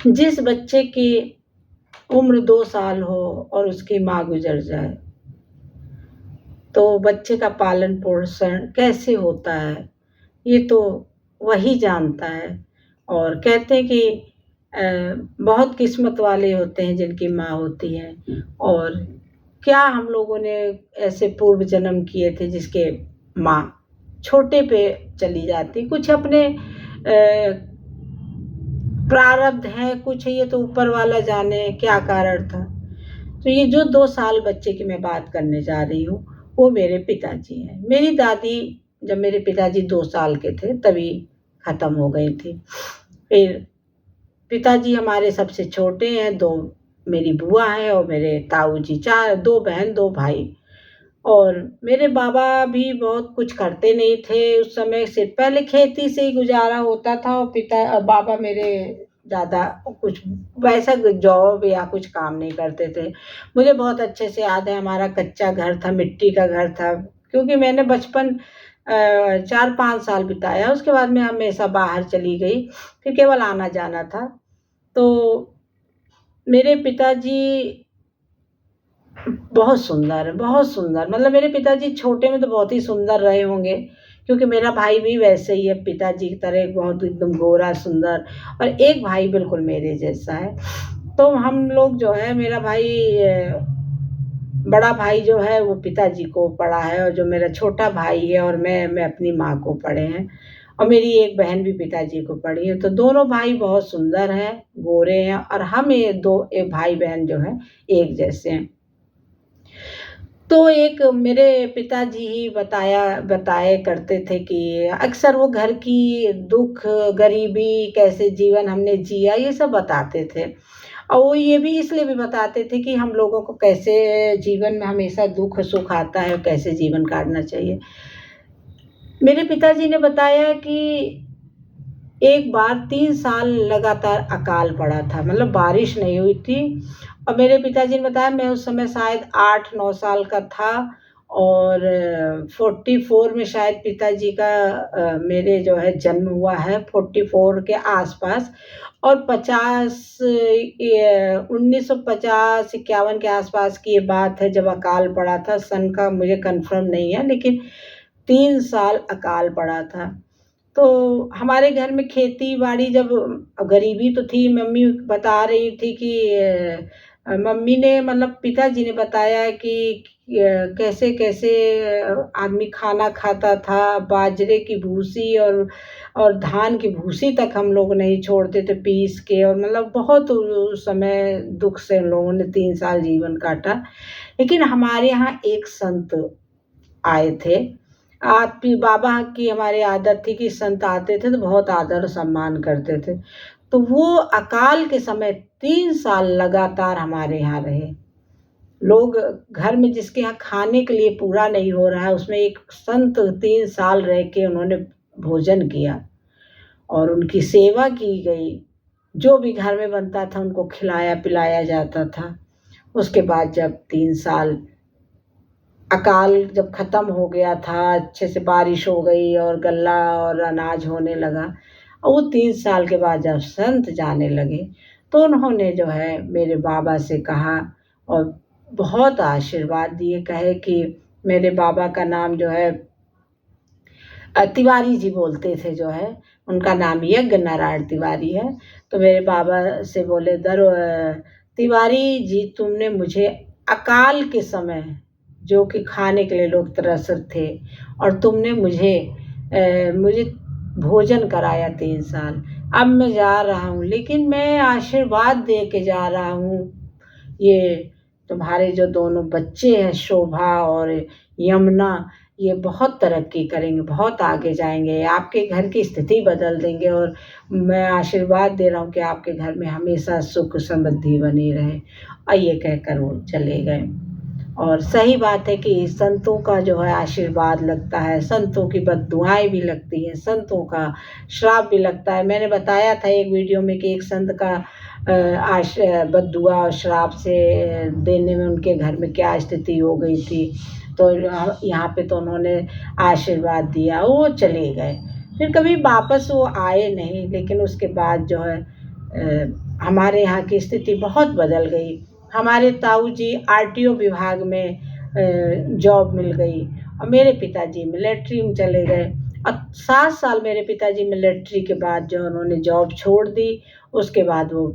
जिस बच्चे की उम्र 2 साल हो और उसकी माँ गुज़र जाए, तो बच्चे का पालन-पोषण कैसे होता है, ये तो वही जानता है। और कहते हैं कि अ, बहुत किस्मत वाले होते हैं जिनकी माँ होती है। और क्या हम लोगों ने ऐसे पूर्व जन्म किए थे जिसके माँ छोटे पे चली जाती, कुछ अपने प्रारब्ध है, कुछ ये तो ऊपर वाला जाने क्या कारण था। तो ये जो 2 साल बच्चे की मैं बात करने जा रही हूँ, वो मेरे पिताजी हैं। मेरी दादी जब मेरे पिताजी 2 साल के थे तभी ख़त्म हो गई थी। फिर पिताजी हमारे सबसे छोटे हैं, 2 मेरी बुआ हैं और मेरे ताऊ जी, 2 बहन 2 भाई। और मेरे बाबा भी बहुत कुछ करते नहीं थे उस समय, सिर्फ पहले खेती से ही गुज़ारा होता था। और बाबा मेरे ज़्यादा कुछ वैसा जॉब या कुछ काम नहीं करते थे। मुझे बहुत अच्छे से याद है, हमारा कच्चा घर था, मिट्टी का घर था, क्योंकि मैंने बचपन 4-5 साल बिताया, उसके बाद मैं हमेशा बाहर चली गई, फिर केवल आना-जाना था। तो मेरे पिताजी बहुत सुंदर, मतलब मेरे पिताजी छोटे में तो बहुत ही सुंदर रहे होंगे, क्योंकि मेरा भाई भी वैसे ही है पिताजी की तरह, बहुत एकदम गोरा सुंदर। और एक भाई बिल्कुल मेरे जैसा है। तो हम लोग जो है, मेरा भाई बड़ा भाई जो है वो पिताजी को पढ़ा है, और जो मेरा छोटा भाई है और मैं अपनी माँ को पढ़े हैं। और मेरी एक बहन भी पिताजी को पढ़ी है। तो दोनों भाई बहुत सुंदर हैं, गोरे हैं, और हम ये एक भाई बहन जो है एक जैसे हैं। तो एक मेरे पिताजी ही बताए करते थे कि अक्सर वो घर की दुख, गरीबी, कैसे जीवन हमने जिया, ये सब बताते थे। और वो ये भी इसलिए भी बताते थे कि हम लोगों को कैसे जीवन में हमेशा दुख-सुख आता है और कैसे जीवन काटना चाहिए। मेरे पिताजी ने बताया कि एक बार 3 साल लगातार अकाल पड़ा था, मतलब बारिश नहीं हुई थी। और मेरे पिताजी ने बताया, मैं उस समय शायद 8-9 साल का था। और 44 में शायद पिताजी का मेरे जो है जन्म हुआ है, 44 के आस-पास। और 1950-51 के आस-पास की ये बात है जब अकाल पड़ा था। सन का मुझे कन्फर्म नहीं है, लेकिन 3 साल अकाल पड़ा था। तो हमारे घर में खेती-बाड़ी, जब गरीबी तो थी, मम्मी बता रही थी कि मम्मी ने, मतलब पिताजी ने बताया कि कैसे-कैसे आदमी खाना खाता था, बाजरे की भूसी और धान की भूसी तक हम लोग नहीं छोड़ते थे पीस के। और मतलब बहुत उस समय दुःख से उन लोगों ने 3 साल जीवन काटा। लेकिन हमारे यहाँ एक संत आए थे। आपकी बाबा की हमारी आदत थी कि संत आते थे तो बहुत आदर सम्मान करते थे। तो वो अकाल के समय 3 साल लगातार हमारे यहाँ रहे। लोग घर में जिसके यहाँ खाने के लिए पूरा नहीं हो रहा है, उसमें एक संत 3 साल रह के उन्होंने भोजन किया और उनकी सेवा की गई। जो भी घर में बनता था उनको खिलाया-पिलाया जाता था। उसके बाद जब 3 साल अकाल जब ख़त्म हो गया था, अच्छे से बारिश हो गई और गल्ला और अनाज होने लगा, और वो 3 साल के बाद जब संत जाने लगे, तो उन्होंने जो है मेरे बाबा से कहा और बहुत आशीर्वाद दिए। कहे कि मेरे बाबा का नाम जो है तिवारी जी बोलते थे जो है, उनका नाम यज्ञ नारायण तिवारी है। तो मेरे बाबा से बोले, तिवारी जी, तुमने मुझे अकाल के समय, जो कि खाने के लिए लोग तरसते थे, और तुमने मुझे भोजन कराया 3 साल। अब मैं जा रहा हूँ, लेकिन मैं आशीर्वाद दे के जा रहा हूँ। ये तुम्हारे जो दोनों बच्चे हैं, शोभा और यमुना, ये बहुत तरक्की करेंगे, बहुत आगे जाएँगे, आपके घर की स्थिति बदल देंगे। और मैं आशीर्वाद दे रहा हूँ कि आपके घर में हमेशा सुख समृद्धि बनी रहे। और ये कहकर वो चले गए। और सही बात है कि संतों का जो है आशीर्वाद लगता है, संतों की बद्दुआएँ भी लगती हैं, संतों का श्राप भी लगता है। मैंने बताया था एक वीडियो में कि एक संत का बद्दुआ और श्राप से देने में उनके घर में क्या स्थिति हो गई थी। तो यहाँ पे तो उन्होंने आशीर्वाद दिया, वो चले गए। फिर कभी वापस वो आए नहीं, लेकिन उसके बाद जो है हमारे यहाँ की स्थिति बहुत बदल गई। हमारे ताऊ जी आरटीओ विभाग में जॉब मिल गई और मेरे पिताजी मिलिट्री में चले गए। अब 7 साल मेरे पिताजी मिलिट्री के बाद जो उन्होंने जॉब छोड़ दी, उसके बाद वो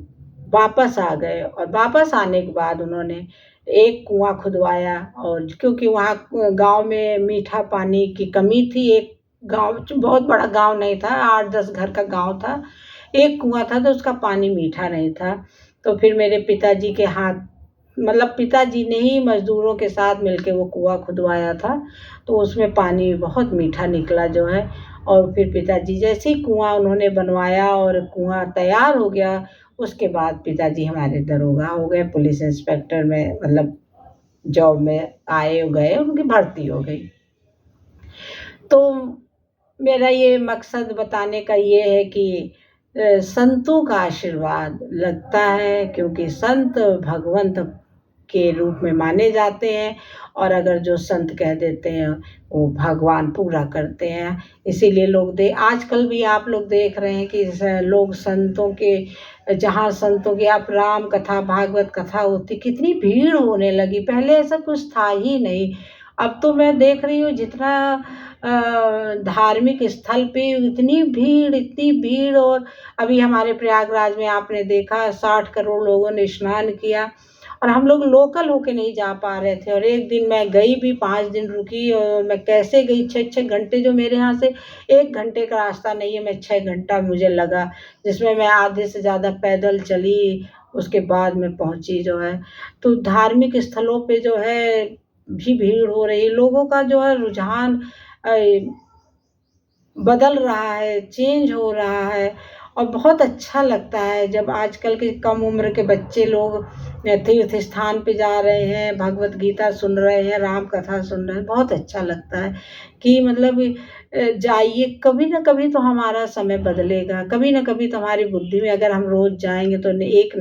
वापस आ गए और वापस आने के बाद उन्होंने एक कुआँ खुदवाया और क्योंकि वहाँ गाँव में मीठा पानी की कमी थी। एक गाँव बहुत बड़ा गाँव नहीं था, 8-10 घर का गाँव था। एक कुआँ था तो उसका पानी मीठा नहीं था। तो फिर मेरे पिताजी के हाथ मतलब पिताजी ने ही मज़दूरों के साथ मिलके वो कुआँ खुदवाया था, तो उसमें पानी बहुत मीठा निकला जो है। और फिर पिताजी जैसे ही कुआँ उन्होंने बनवाया और कुआँ तैयार हो गया, उसके बाद पिताजी हमारे दरोगा हो गए, पुलिस इंस्पेक्टर में मतलब जॉब में आए गए, उनकी भर्ती हो गई। तो मेरा ये मकसद बताने का ये है कि संतों का आशीर्वाद लगता है, क्योंकि संत भगवंत के रूप में माने जाते हैं और अगर जो संत कह देते हैं वो भगवान पूरा करते हैं। इसीलिए लोग आजकल भी आप लोग देख रहे हैं कि लोग संतों के जहाँ संतों की आप राम कथा भागवत कथा होती कितनी भीड़ होने लगी। पहले ऐसा कुछ था ही नहीं। अब तो मैं देख रही हूँ जितना धार्मिक स्थल पे इतनी भीड़। और अभी हमारे प्रयागराज में आपने देखा 60 करोड़ लोगों ने स्नान किया और हम लोग लोकल होके नहीं जा पा रहे थे। और एक दिन मैं गई भी, 5 दिन रुकी और मैं कैसे गई, 6-6 घंटे, जो मेरे यहाँ से 1 घंटे का रास्ता नहीं है, मैं 6 घंटा मुझे लगा, जिसमें मैं आधे से ज़्यादा पैदल चली, उसके बाद में पहुँची जो है। तो धार्मिक स्थलों पे जो है भी भीड़ हो रही है, लोगों का जो है रुझान बदल रहा है, चेंज हो रहा है और बहुत अच्छा लगता है जब आजकल के कम उम्र के बच्चे लोग तीर्थ स्थान पे जा रहे हैं, भगवत गीता सुन रहे हैं, राम कथा सुन रहे हैं। बहुत अच्छा लगता है कि मतलब जाइए, कभी ना कभी तो हमारा समय बदलेगा, कभी ना कभी तो हमारी बुद्धि में अगर हम रोज़ जाएँगे तो एक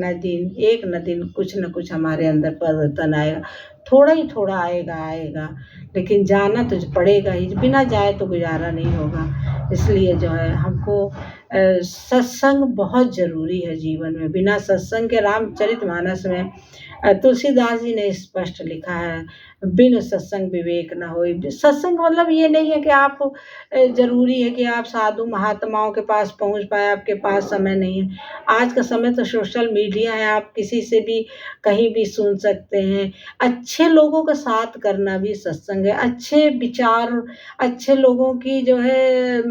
न दिन कुछ न कुछ हमारे अंदर परिवर्तन आएगा। थोड़ा ही थोड़ा आएगा, लेकिन जाना तो पड़ेगा ही, बिना जाए तो गुज़ारा नहीं होगा। इसलिए जो है हमको सत्संग बहुत ज़रूरी है जीवन में। बिना सत्संग के रामचरितमानस में तुलसीदास जी ने स्पष्ट लिखा है, बिन सत्संग विवेक न होई। सत्संग मतलब ये नहीं है कि आप ज़रूरी है कि आप साधु महात्माओं के पास पहुँच पाएँ, आपके पास समय नहीं है। आज का समय तो सोशल मीडिया है, आप किसी से भी कहीं भी सुन सकते हैं। अच्छे लोगों का साथ करना भी सत्संग है। अच्छे विचार, अच्छे लोगों की जो है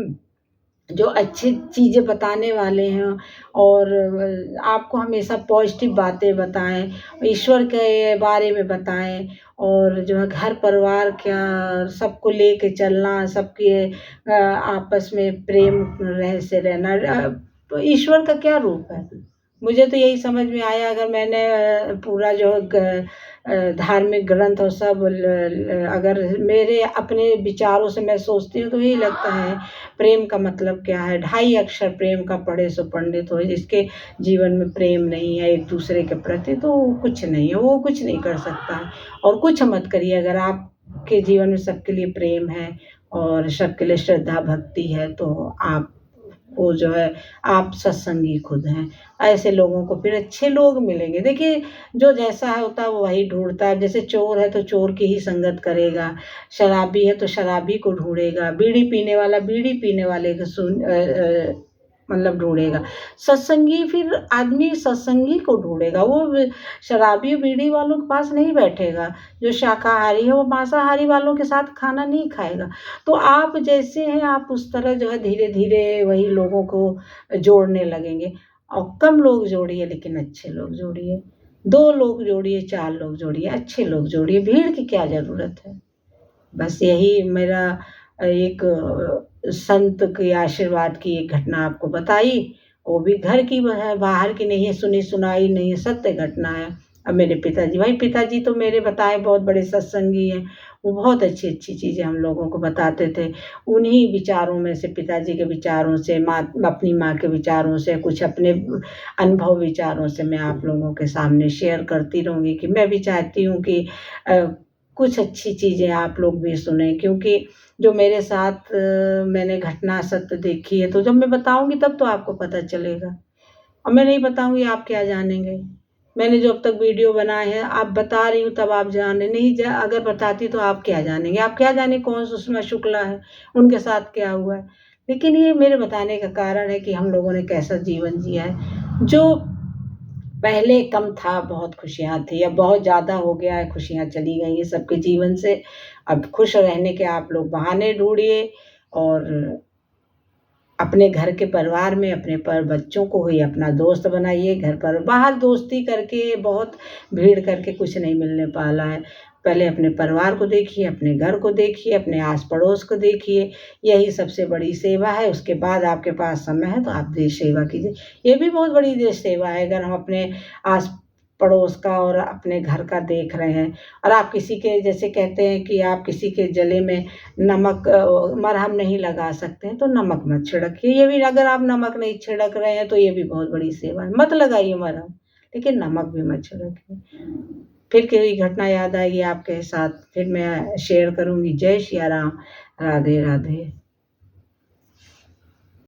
जो अच्छी चीज़ें बताने वाले हैं और आपको हमेशा पॉजिटिव बातें बताएँ, ईश्वर के बारे में बताएँ और जो है घर परिवार क्या सबको लेके चलना, सबके आपस में प्रेम रह से रहना। तो ईश्वर का क्या रूप है? मुझे तो यही समझ में आया, अगर मैंने पूरा जो धार्मिक ग्रंथ और सब अगर मेरे अपने विचारों से मैं सोचती हूँ तो यही लगता है, प्रेम का मतलब क्या है? 2.5 अक्षर प्रेम का पढ़े सो पंडित होए। जिसके जीवन में प्रेम नहीं है एक दूसरे के प्रति तो कुछ नहीं है, वो कुछ नहीं कर सकता है। और कुछ मत करिए, अगर आपके जीवन में सबके लिए प्रेम है और सबके लिए श्रद्धा भक्ति है तो आप वो जो है आप सत्संगी खुद हैं। ऐसे लोगों को फिर अच्छे लोग मिलेंगे। देखिए, जो जैसा है होता है वो वही ढूँढता है। जैसे चोर है तो चोर की ही संगत करेगा, शराबी है तो शराबी को ढूँढेगा, बीड़ी पीने वाला बीड़ी पीने वाले को मतलब ढूँढेगा। सत्संगी फिर आदमी सत्संगी को ढूँढेगा, वो शराबी बीड़ी वालों के पास नहीं बैठेगा। जो शाकाहारी है वो मांसाहारी वालों के साथ खाना नहीं खाएगा। तो आप जैसे हैं आप उस तरह जो है धीरे-धीरे वही लोगों को जोड़ने लगेंगे। और कम लोग जोड़िए लेकिन अच्छे लोग जोड़िए। 2 लोग जोड़िए, 4 लोग जोड़िए, अच्छे लोग जोड़िए, भीड़ की क्या ज़रूरत है? बस यही मेरा एक संत के आशीर्वाद की एक घटना आपको बताई। वो भी घर की है, बाहर की नहीं है, सुनी-सुनाई नहीं है, सत्य घटना है। अब मेरे पिताजी तो मेरे बताए बहुत बड़े सत्संगी हैं। वो बहुत अच्छी-अच्छी चीज़ें हम लोगों को बताते थे। उन्हीं विचारों में से, पिताजी के विचारों से, अपनी माँ के विचारों से, कुछ अपने अनुभव विचारों से मैं आप लोगों के सामने शेयर करती रहूँगी कि मैं भी चाहती हूँ कि अ, कुछ अच्छी चीज़ें आप लोग भी सुनें, क्योंकि जो मेरे साथ मैंने घटना सत्य देखी है, तो जब मैं बताऊँगी तब तो आपको पता चलेगा। और मैं नहीं बताऊँगी आप क्या जानेंगे? मैंने जो अब तक वीडियो बनाए हैं, आप बता रही हूँ तब आप जाने नहीं जा अगर बताती तो आप क्या जानेंगे? आप क्या जाने कौन सुषमा शुक्ला है, उनके साथ क्या हुआ है? लेकिन ये मेरे बताने का कारण है कि हम लोगों ने कैसा जीवन जिया है, जो पहले कम था, बहुत खुशियाँ थी, अब बहुत ज़्यादा हो गया है, खुशियाँ चली गई हैं सबके जीवन से। अब खुश रहने के आप लोग बहाने ढूँढिए और अपने घर के परिवार में अपने पर बच्चों को ही अपना दोस्त बनाइए। घर पर बाहर दोस्ती करके बहुत भीड़ करके कुछ नहीं मिलने वाला है। पहले अपने परिवार को देखिए, अपने घर को देखिए, अपने आस-पड़ोस को देखिए, यही सबसे बड़ी सेवा है। उसके बाद आपके पास समय है तो आप देश सेवा कीजिए। ये भी बहुत बड़ी देश सेवा है अगर हम अपने आस-पड़ोस का और अपने घर का देख रहे हैं और आप किसी के जैसे कहते हैं कि आप किसी के गले में नमक मरहम नहीं लगा सकते हैं तो नमक मत छिड़किए। ये भी अगर आप नमक नहीं छिड़क रहे हैं तो ये भी बहुत बड़ी सेवा है। मत लगाइए मरहम, लेकिन नमक भी मत छिड़किए। फिर कोई घटना याद आएगी आपके साथ फिर मैं शेयर करूँगी। जय सिया राम, राधे राधे।